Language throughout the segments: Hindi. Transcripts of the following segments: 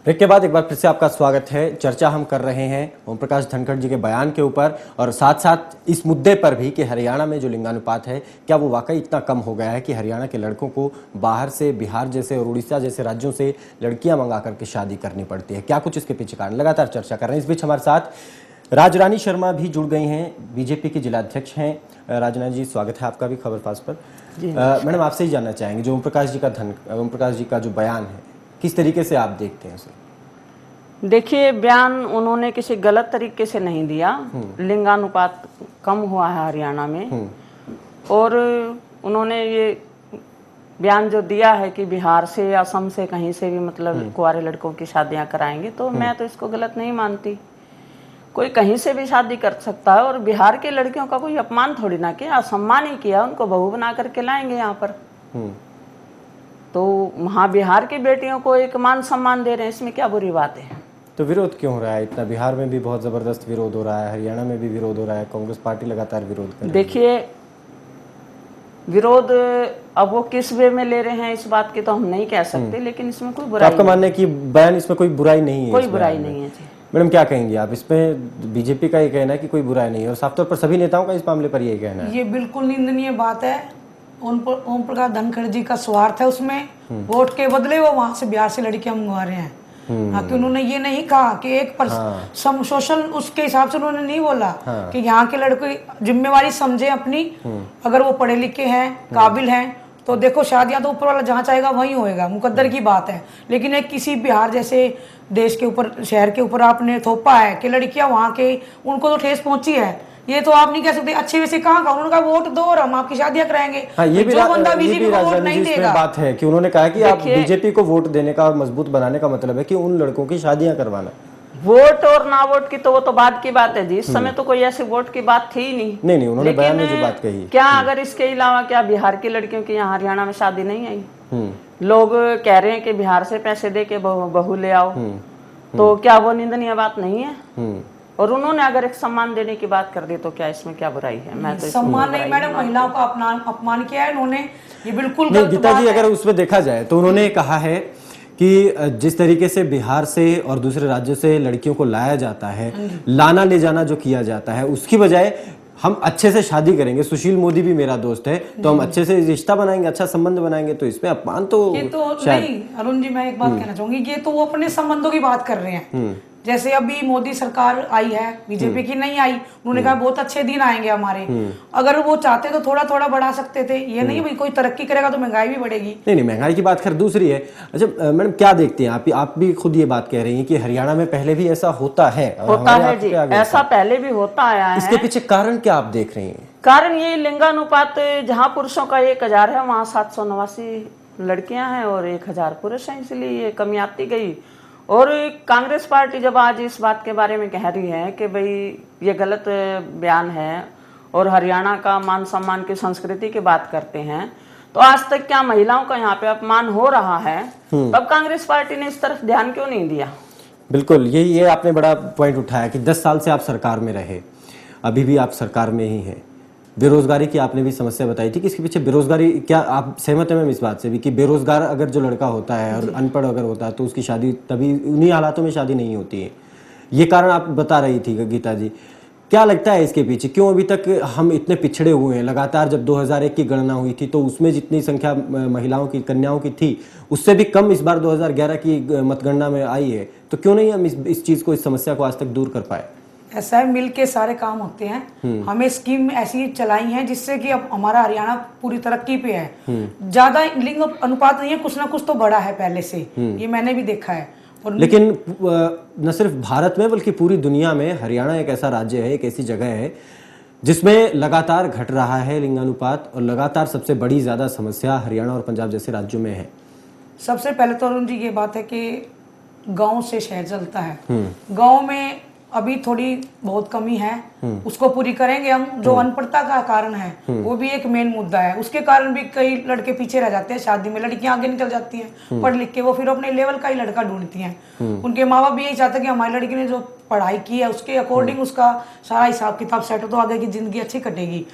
ब्रेक के बाद एक बार फिर से आपका स्वागत है। चर्चा हम कर रहे हैं ओम प्रकाश धनखड़ जी के बयान के ऊपर और साथ साथ इस मुद्दे पर भी कि हरियाणा में जो लिंगानुपात है क्या वो वाकई इतना कम हो गया है कि हरियाणा के लड़कों को बाहर से, बिहार जैसे और उड़ीसा जैसे राज्यों से लड़कियां मंगा करके शादी करनी पड़ती है। क्या कुछ इसके पीछे कारण, लगातार चर्चा कर रहे हैं। इस बीच हमारे साथ राजरानी शर्मा भी जुड़ गई हैं, बीजेपी की जिलाध्यक्ष हैं। राजरानी जी, स्वागत है आपका भी खबर फास्ट पर। मैडम, आपसे ही जानना चाहेंगे जो ओम प्रकाश जी का जो बयान है, किस तरीके से आप देखते हैं उसे? देखिए, बयान उन्होंने किसी गलत तरीके से नहीं दिया। लिंगानुपात कम हुआ है हरियाणा में और उन्होंने ये बयान जो दिया है कि बिहार से, असम से, कहीं से भी मतलब कुंवारे लड़कों की शादियां कराएंगे, तो मैं तो इसको गलत नहीं मानती। कोई कहीं से भी शादी कर सकता है और बिहार के लड़कियों का कोई अपमान थोड़ी ना किया, असम्मान ही किया। उनको बहू बना करके लाएंगे यहाँ पर, तो वहाँ बिहार की बेटियों को एक मान सम्मान दे रहे हैं, इसमें क्या बुरी बात है? तो विरोध क्यों हो रहा है इतना? बिहार में भी बहुत जबरदस्त विरोध हो रहा है, हरियाणा में भी विरोध हो रहा है, कांग्रेस पार्टी लगातार विरोध कर रही है। देखिए, विरोध अब वो किस वे में ले रहे हैं इस बात की तो हम नहीं कह सकते, लेकिन इसमें कोई बुराई तो आपका मानना है कि बयान इसमें कोई बुराई नहीं है? कोई बुराई नहीं है जी। मैडम, क्या कहेंगे आप इसमें? बीजेपी का ये कहना है कि कोई बुराई नहीं है और साफ तौर पर सभी नेताओं का इस मामले पर यही कहना है। ये बिल्कुल निंदनीय बात है। ओम प्रकाश धनखड़ जी का स्वार्थ है उसमें। वोट के बदले वो वहां से, बिहार से लड़कियां मंगवा रहे हैं। कि उन्होंने ये नहीं कहा कि सोशल उसके हिसाब से उन्होंने नहीं बोला कि यहाँ के लड़के जिम्मेवारी समझे अपनी। अगर वो पढ़े लिखे हैं, काबिल हैं, तो देखो शादियां तो ऊपर वाला जहाँ चाहेगा वहीं होएगा, मुकद्दर की बात है। लेकिन एक किसी बिहार जैसे देश के ऊपर, शहर के ऊपर आपने थोपा है कि लड़कियां वहाँ के, उनको तो ठेस पहुंची है। ये तो आप नहीं कह सकते अच्छे वैसे कहाँ का। उन्होंने कहा वोट दो और हम आपकी शादियां कराएंगे। हाँ, ये भी जो बंदा बीजेपी को वोट नहीं देगा, बात है कि उन्होंने कहा कि आप बीजेपी को वोट देने का, मजबूत बनाने का मतलब है कि उन लड़कों की शादियां करवाना। वोट और ना वोट की तो वो तो बाद की बात है जी। इस समय तो कोई ऐसी वोट की बात थी ही नहीं, उन्होंने बयान में जो बात कही। क्या अगर इसके अलावा क्या बिहार की लड़कियों की यहाँ हरियाणा में शादी नहीं आई? लोग कह रहे हैं कि बिहार से पैसे दे के बहू ले आओ, तो क्या वो निंदनीय बात नहीं है? और उन्होंने अगर एक सम्मान देने की बात कर दी तो क्या इसमें क्या बुराई है? मैं तो सम्मान नहीं मैडम, महिलाओं का अपमान किया है इन्होंने। ये बिल्कुल नहीं गीता जी, अगर उसमें देखा जाए तो उन्होंने कहा है कि जिस तरीके से बिहार से और दूसरे राज्यों से लड़कियों को लाया जाता है, लाना ले जाना जो किया जाता है, उसकी बजाय हम अच्छे से शादी करेंगे। सुशील मोदी भी मेरा दोस्त है, तो हम अच्छे से रिश्ता बनाएंगे, अच्छा संबंध बनाएंगे, तो इसमें अपमान तो ये तो नहीं। अरुण जी, मैं एक बात कहना चाहूंगी, ये तो वो अपने संबंधों की बात कर रहे हैं। जैसे अभी मोदी सरकार आई है, बीजेपी की नहीं आई, उन्होंने कहा बहुत अच्छे दिन आएंगे हमारे। अगर वो चाहते तो थोड़ा थोड़ा बढ़ा सकते थे। ये नहीं भाई कोई तरक्की करेगा तो महंगाई भी बढ़ेगी। नहीं, महंगाई की बात खैर दूसरी है। अच्छा मैडम, क्या देखते हैं आप भी खुद ये बात कह रही हैं कि हरियाणा में पहले भी ऐसा होता है जी, ऐसा पहले भी होता आया है। इसके पीछे कारण क्या आप देख रही हैं? कारण ये लिंगानुपात, जहाँ पुरुषों का 1000 है वहाँ 789 लड़कियां हैं और 1000 पुरुष हैं, इसलिए ये कमी आती गई। और कांग्रेस पार्टी जब आज इस बात के बारे में कह रही है कि भाई ये गलत बयान है और हरियाणा का मान सम्मान की संस्कृति की बात करते हैं, तो आज तक क्या महिलाओं का यहाँ पे अपमान हो रहा है? तब कांग्रेस पार्टी ने इस तरफ ध्यान क्यों नहीं दिया? बिल्कुल, ये आपने बड़ा पॉइंट उठाया कि 10 साल से आप सरकार में रहे, अभी भी आप सरकार में ही हैं। बेरोजगारी की आपने भी समस्या बताई थी कि इसके पीछे बेरोजगारी, क्या आप सहमत हैं मैम इस बात से भी कि बेरोजगार अगर जो लड़का होता है और अनपढ़ अगर होता है तो उसकी शादी तभी उन्हीं हालातों में शादी नहीं होती है? ये कारण आप बता रही थी गीता जी। क्या लगता है इसके पीछे क्यों अभी तक हम इतने पिछड़े हुए हैं? लगातार जब 2001 की गणना हुई थी तो उसमें जितनी संख्या महिलाओं की, कन्याओं की थी, उससे भी कम इस बार 2011 की मतगणना में आई है। तो क्यों नहीं हम इस चीज को, इस समस्या को आज तक दूर कर पाए? ऐसा है, मिल के सारे काम होते हैं। हमें स्कीम ऐसी चलाई है जिससे कि अब हमारा हरियाणा पूरी तरक्की पे है। ज्यादा लिंग अनुपात नहीं है, कुछ ना कुछ तो बड़ा है पहले से, ये मैंने भी देखा है। और लेकिन न सिर्फ भारत में बल्कि पूरी दुनिया में हरियाणा एक ऐसा राज्य है, एक ऐसी जगह है जिसमें लगातार घट रहा है लिंगानुपात और लगातार सबसे बड़ी ज्यादा समस्या हरियाणा और पंजाब जैसे राज्यों में है। सबसे पहले तो अरुण जी ये बात है कि गांव से शहर चलता है। गांव में अभी थोड़ी बहुत कमी है, उसको पूरी करेंगे हम। जो अनपढ़ता का कारण है वो भी एक मेन मुद्दा है, उसके कारण भी कई लड़के पीछे रह जाते हैं शादी में, लड़कियां आगे निकल जाती हैं पढ़ लिख के, वो फिर अपने लेवल का ही लड़का ढूंढती हैं। उनके माँ बाप भी यही चाहते हैं कि हमारी लड़की ने जो पढ़ाई की है उसके अकॉर्डिंग उसका सारा हिसाब किताब सेट हो तो आगे की जिंदगी अच्छी कटेगी।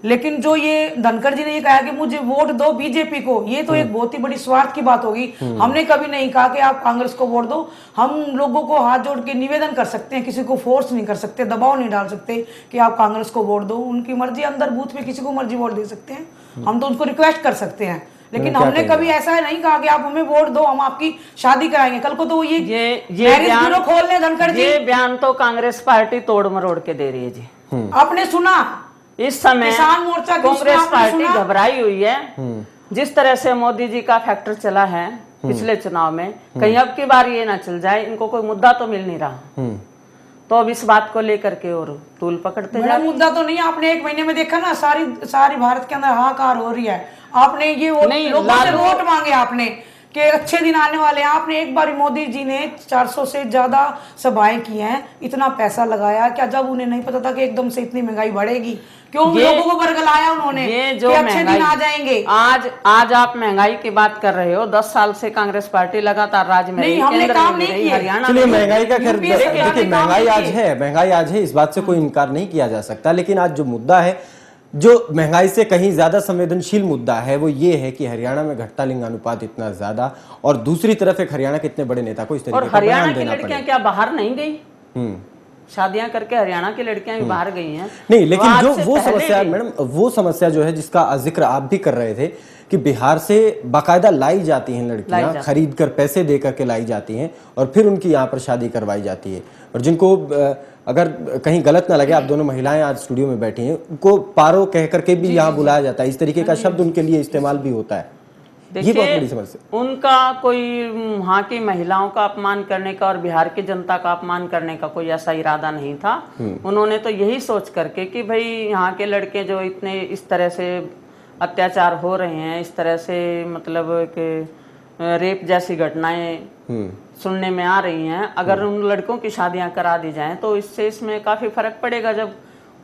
लेकिन जो ये धनखड़ जी ने ये कहा कि मुझे वोट दो बीजेपी को, ये तो एक बहुत ही बड़ी स्वार्थ की बात होगी। हमने कभी नहीं कहा कि आप कांग्रेस को वोट दो। हम लोगों को हाथ जोड़ के निवेदन कर सकते हैं, किसी को फोर्स नहीं कर सकते, दबाव नहीं डाल सकते कि आप कांग्रेस को वोट दो। उनकी मर्जी, अंदर बूथ में किसी को मर्जी वोट दे सकते हैं, हम तो उनको रिक्वेस्ट कर सकते हैं। लेकिन हमने कभी ऐसा नहीं कहा कि आप हमें वोट दो, हम आपकी शादी कराएंगे। कल को तो ये मैरिज ब्यूरो खोल ले धनखड़ जी। ये बयान तो कांग्रेस पार्टी तोड़ मरोड़ के दे रही है जी। आपने सुना इस समय किसान मोर्चा की कांग्रेस आपने पार्टी सुना? घबराई हुई है। जिस तरह से मोदी जी का फैक्टर चला है पिछले चुनाव में, कहीं अब की बार ये ना चल जाए, इनको कोई मुद्दा तो मिल नहीं रहा, तो अब इस बात को लेकर के और तूल पकड़ते बड़ा मुद्दा तो नहीं। आपने एक महीने में देखा ना, सारी भारत के अंदर हाहाकार हो रही है। आपने ये लोगों से वोट मांगे आपने कि अच्छे दिन आने वाले हैं। आपने एक बार मोदी जी ने 400 से ज्यादा सभाएं की हैं, इतना पैसा लगाया, क्या जब उन्हें नहीं पता था कि एकदम से इतनी महंगाई बढ़ेगी? क्यों लोगों को बरगलाया उन्होंने ये जो कि अच्छे दिन आ जाएंगे? आज आप महंगाई की बात कर रहे हो, 10 साल से कांग्रेस पार्टी लगातार राज्य में रही, हमने केंद्र काम में नहीं रही, किए। हरियाणा चलिए में महंगाई का खैर यूपीए सरकार ने देखिए, काम महंगाई नहीं आज किए। है, महंगाई आज है, इस बात से कोई इनकार नहीं किया जा सकता। लेकिन आज जो मुद्दा है, जो महंगाई से कहीं ज्यादा संवेदनशील मुद्दा है, वो ये है कि हरियाणा में घटता लिंगानुपात इतना ज्यादा, और दूसरी तरफ एक हरियाणा के इतने बड़े नेता को इस तरीके और का हरियाणा बयान की देना लड़कियां पड़े। क्या बाहर नहीं गई? शादियां करके हरियाणा की लड़कियां भी बाहर गई हैं। नहीं, लेकिन आज जो से वो पहले समस्या भी- मैडम, वो समस्या जो है जिसका जिक्र आप भी कर रहे थे कि बिहार से बाकायदा लाई जाती हैं लड़कियां, खरीद कर पैसे दे करके लाई जाती हैं और फिर उनकी यहाँ पर शादी करवाई जाती है। और जिनको अगर कहीं गलत ना लगे, आप दोनों महिलाएं आज स्टूडियो में बैठी हैं, उनको पारो कह करके भी यहाँ बुलाया जाता है, इस तरीके का शब्द उनके लिए इस्तेमाल भी होता है। ये बहुत बड़ी समस्या। उनका कोई वहाँ की महिलाओं का अपमान करने का और बिहार की जनता का अपमान करने का कोई ऐसा इरादा नहीं था। उन्होंने तो यही सोच करके कि भाई यहाँ के लड़के जो इतने इस तरह से अत्याचार हो रहे हैं, इस तरह से मतलब कि रेप जैसी घटनाएं सुनने में आ रही हैं, अगर उन लड़कों की शादियां करा दी जाएं तो इसमें काफी फर्क पड़ेगा। जब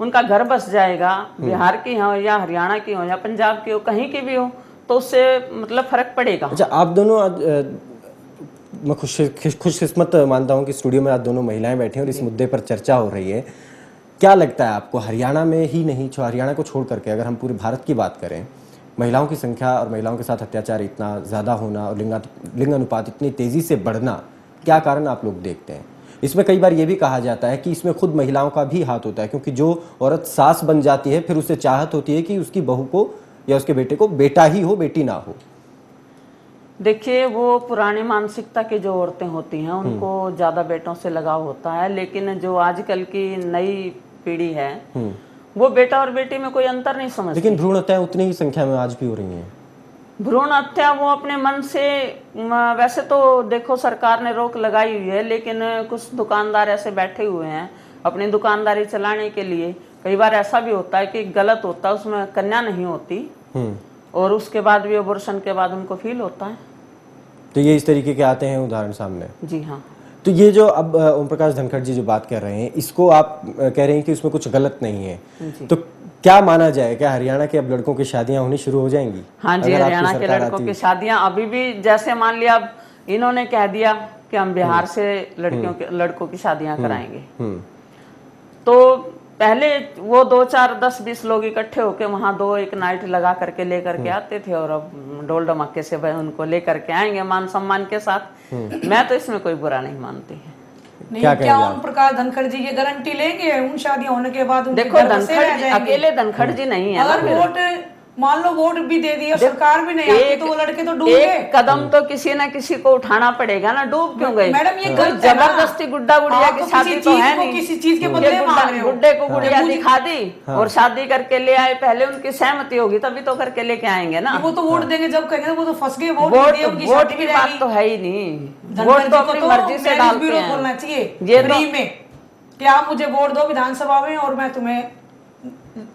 उनका घर बस जाएगा, बिहार की हो या हरियाणा की हो या पंजाब की हो, कहीं की भी हो, तो उससे मतलब फर्क पड़ेगा। अच्छा, आप दोनों आज मैं खुशकिस्मत मानता हूं कि स्टूडियो में आज दोनों महिलाएं बैठी हैं और इस मुद्दे पर चर्चा हो रही है। क्या लगता है आपको, हरियाणा में ही नहीं, हरियाणा को छोड़ करके अगर हम पूरे भारत की बात करें, महिलाओं की संख्या और महिलाओं के साथ अत्याचार इतना ज़्यादा होना और लिंगानुपात इतनी तेज़ी से बढ़ना, क्या कारण आप लोग देखते हैं? इसमें कई बार ये भी कहा जाता है कि इसमें खुद महिलाओं का भी हाथ होता है, क्योंकि जो औरत सास बन जाती है फिर उसे चाहत होती है कि उसकी बहू को या उसके बेटे को बेटा ही हो, बेटी ना हो। देखिए, वो पुरानी मानसिकता की जो औरतें होती हैं उनको ज्यादा बेटों से लगाव होता है, लेकिन जो आजकल की नई पीढ़ी है वो बेटा और बेटी में कोई अंतर नहीं समझती। लेकिन भ्रूण हत्याएं उतनी ही संख्या में आज भी हो रही हैं। भ्रूण हत्या वो अपने मन से, वैसे तो देखो सरकार ने रोक लगाई हुई है, लेकिन कुछ दुकानदार ऐसे बैठे हुए हैं अपनी दुकानदारी चलाने के लिए। कई बार ऐसा भी होता है कि गलत होता है, उसमें कन्या नहीं होती और उसके बाद भी अबॉर्शन के बाद उनको फील होता है। तो ये इस तरीके के आते हैं उदाहरण सामने। जी हाँ। तो ये जो अब ओम प्रकाश धनखड़ जी जो बात कर रहे हैं, इसको आप कह रहे हैं कि उसमें कुछ गलत नहीं है, तो क्या माना जाए, क्या हरियाणा के अब लड़कों की शादियां होनी शुरू हो जाएंगी? हाँ जी, हरियाणा के लड़कों की शादियां अभी भी, जैसे मान लिया अब इन्होंने कह दिया कि हम बिहार से लड़कों की शादियां कराएंगे, तो पहले वो 2, 4, 10, 20 लोग इकट्ठे होके वहां 1 नाइट लगा करके लेकर के आते थे, और अब डोल धमाके से भाई उनको लेकर के आएंगे मान सम्मान के साथ। मैं तो इसमें कोई बुरा नहीं मानती है। नहीं, क्या ओम प्रकाश धनखड़ जी ये गारंटी लेंगे उन शादियां होने के बाद? देखो, धनखड़ जी अकेले धनखड़ जी नहीं है। अगर वोट मान लो वोट भी दे दिया, सरकार भी नहीं आती, तो वो लड़के तो डूब गए। एक कदम तो किसी ना किसी को उठाना पड़ेगा ना। डूब क्यों गए? मैडम ये कोई जबरदस्ती गुड्डा गुड़िया की शादी तो है नहीं। किसी चीज के बदले मांग रहे हो। गुड्डे को गुड़िया दिखा दी और शादी करके ले आए, पहले उनकी सहमति होगी तभी तो करके लेके आएंगे ना। वो तो वोट देंगे जब कहेंगे, वो तो फंस गए। वोट की बात तो है ही नहीं। वोट तो अपनी मर्जी से डालते हैं। खोलना चाहिए फ्री में कि आप मुझे वोट दो विधानसभा में और मैं तुम्हें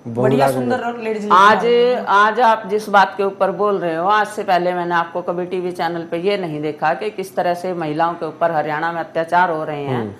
बढ़िया सुंदर लेडीज। आज आप जिस बात के ऊपर बोल रहे हो, आज से पहले मैंने आपको कभी टीवी चैनल पे ये नहीं देखा कि किस तरह से महिलाओं के ऊपर हरियाणा में अत्याचार हो रहे हैं।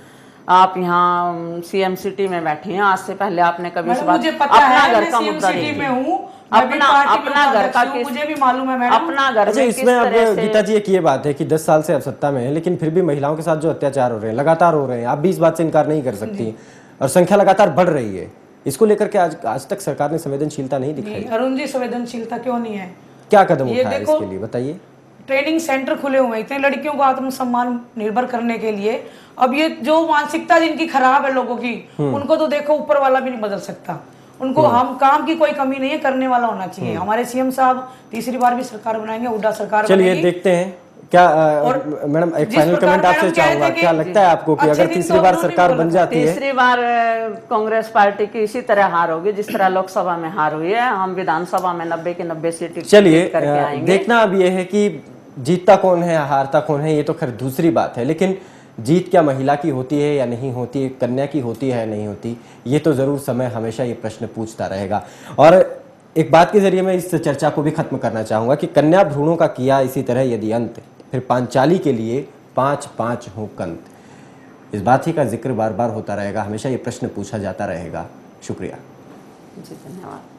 आप यहाँ सीएम सिटी में बैठी हैं, आज से पहले आपने कभी इस मैडम, बात मुझे पता अपना है, घर मैं का सीएम मुद्दा सिटी नहीं में थी। हूँ, मैं भी पार्टी में अपना घर का उपाध्यक्ष हूँ, मुझे भी मालूम है मैडम। अपना घर अच्छा, में किस इसमें अब तरह से गीता जी एक ये बात है कि 10 साल से आप सत्ता में हैं, लेकिन फिर भी महिलाओं के साथ जो अत्याचार हो रहे हैं लगातार हो रहे हैं, आप भी इस बात से इनकार नहीं कर सकती, और संख्या लगातार बढ़ रही है। इसको लेकर के आज तक सरकार ने संवेदनशीलता नहीं दिखाई। अरुण जी, संवेदनशीलता क्यों नहीं है? क्या कदम ये उठाया देखो, इसके लिए बताइए। ट्रेनिंग सेंटर खुले हुए हैं इतने लड़कियों को आत्मसम्मान निर्भर करने के लिए। अब ये जो मानसिकता जिनकी खराब है लोगों की, उनको तो देखो ऊपर वाला भी नहीं बदल सकता। उनको हम काम की कोई कमी नहीं है, करने वाला होना चाहिए। हमारे सीएम साहब तीसरी बार भी सरकार बनाएंगे, हुड्डा सरकार चलिए बनेगी। देखते हैं क्या मैडम एक जिस फाइनल प्रकार कमेंट आपसे मैडम कह रहे चाहूंगा, थे कि क्या लगता है आपको कि अच्छे अगर दिन तीसरी तो बार उन्होंने सरकार बोला बन था। जाती है? तीसरी बार कांग्रेस पार्टी की इसी तरह हार होगी जिस तरह लोकसभा में हार हुई है। हम विधानसभा में 90 की 90 सीट चलिए करके आएंगे। देखना अब ये है कि जीतता कौन है हारता कौन है, ये तो खैर दूसरी बात है, लेकिन जीत क्या महिला की होती है या नहीं होती, कन्या की होती है या नहीं होती, ये तो जरूर समय हमेशा ये प्रश्न पूछता रहेगा। और एक बात के जरिए मैं इस चर्चा को भी खत्म करना चाहूंगा कि कन्या भ्रूणों का किया इसी तरह यदि अंत, फिर पांचाली के लिए 5-5 हो कंत। इस बात ही का जिक्र बार बार होता रहेगा, हमेशा ये प्रश्न पूछा जाता रहेगा। शुक्रिया जी, धन्यवाद।